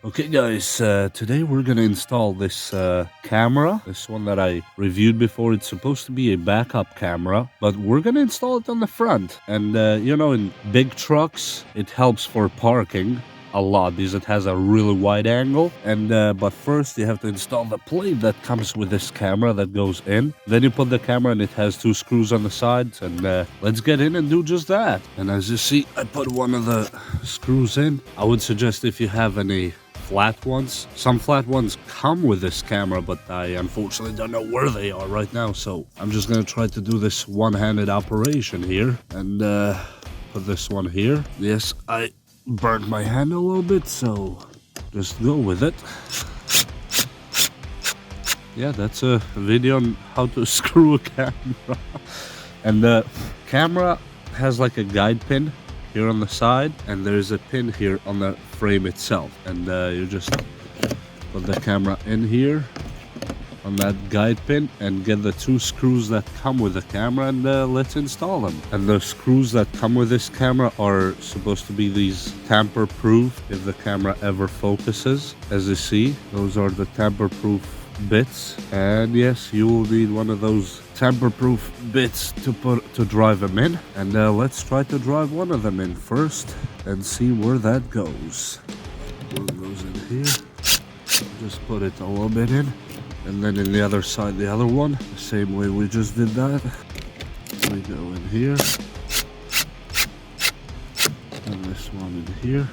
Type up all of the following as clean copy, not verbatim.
Okay guys, today we're gonna install this camera, this one that I reviewed before. It's supposed to be a backup camera, but we're gonna install it on the front. And you know, in big trucks, it helps for parking a lot because it has a really wide angle. And but first you have to install the plate that comes with this camera that goes in. Then you put the camera and it has two screws on the sides, and let's get in and do just that. And as you see, I put one of the screws in. I would suggest, if you have any flat ones. Some flat ones come with this camera, but I unfortunately don't know where they are right now, so I'm just gonna try to do this one-handed operation here and put this one here. Yes, I burned my hand a little bit, so just go with it. Yeah, that's a video on how to screw a camera. And the camera has like a guide pin here on the side, and there's a pin here on the frame itself, and you just put the camera in here on that guide pin and get the two screws that come with the camera, and let's install them. And the screws that come with this camera are supposed to be these tamper-proof if the camera ever focuses. As you see, those are the tamper-proof bits, and yes, you will need one of those tamper-proof bits to drive them in. And let's try to drive one of them in first and see where that goes. One goes in here. Just put it a little bit in, and then in the other side, the other one, the same way we just did that. We go in here, and this one in here.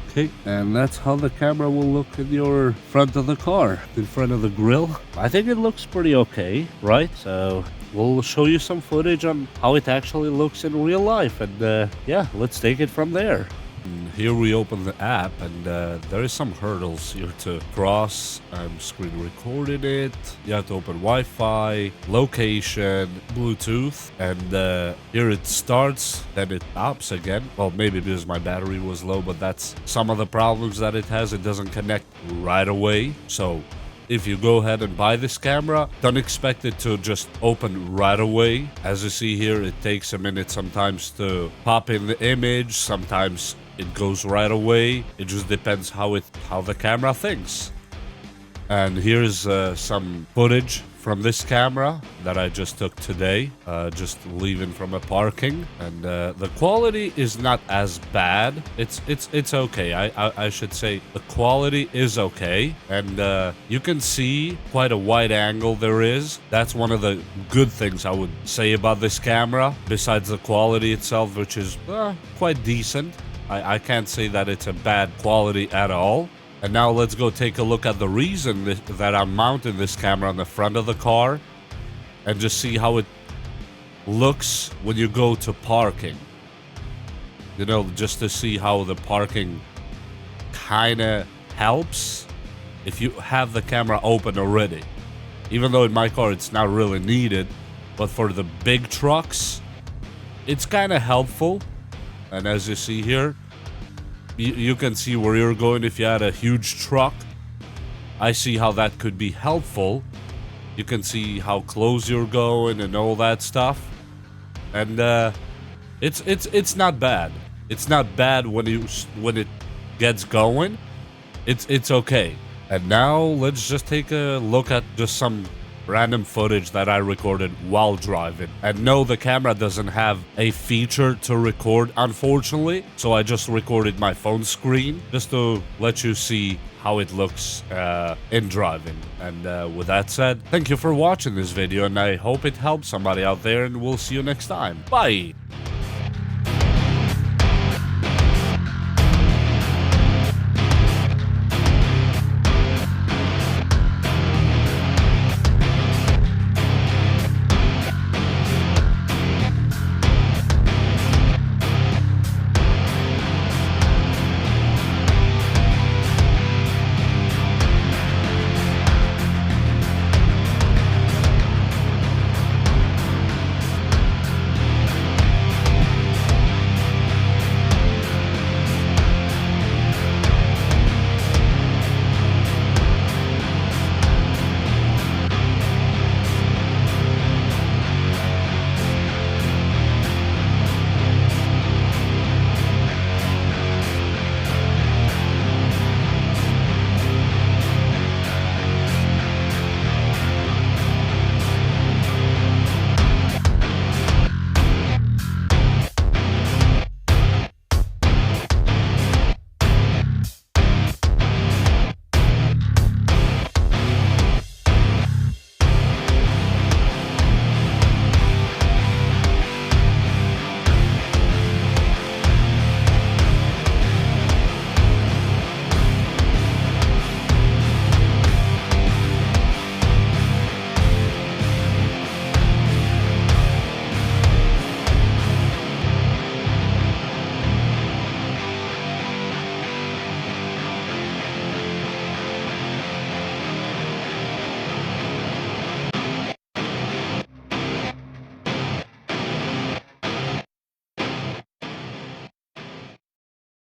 Okay, and that's how the camera will look in your front of the car, in front of the grille. I think it looks pretty okay, right? So we'll show you some footage on how it actually looks in real life, and yeah, let's take it from there. And here we open the app, and there is some hurdles here to cross. I'm screen recording it. You have to open Wi-Fi, location, Bluetooth, and here it starts, then it stops again. Well, maybe because my battery was low, but that's some of the problems that it has. It doesn't connect right away. So if you go ahead and buy this camera, don't expect it to just open right away. As you see here, it takes a minute sometimes to pop in the image. Sometimes it goes right away. It just depends how the camera thinks. And here's some footage from this camera that I just took today, just leaving from a parking, and the quality is not as bad. It's okay. I should say the quality is okay, and you can see quite a wide angle there is. That's one of the good things I would say about this camera, besides the quality itself, which is quite decent. I can't say that it's a bad quality at all. And now let's go take a look at the reason that I'm mounting this camera on the front of the car, and just see how it looks when you go to parking. You know, just to see how the parking kind of helps if you have the camera open already. Even though in my car it's not really needed, but for the big trucks, it's kind of helpful. And as you see here, you can see where you're going if you had a huge truck. I see how that could be helpful. You can see how close you're going and all that stuff. And it's not bad. It's not bad when it gets going. It's okay. And now let's just take a look at just some random footage that I recorded while driving. And no, the camera doesn't have a feature to record, unfortunately, so I just recorded my phone screen just to let you see how it looks in driving. And with that said, thank you for watching this video, and I hope it helps somebody out there, and we'll see you next time. Bye!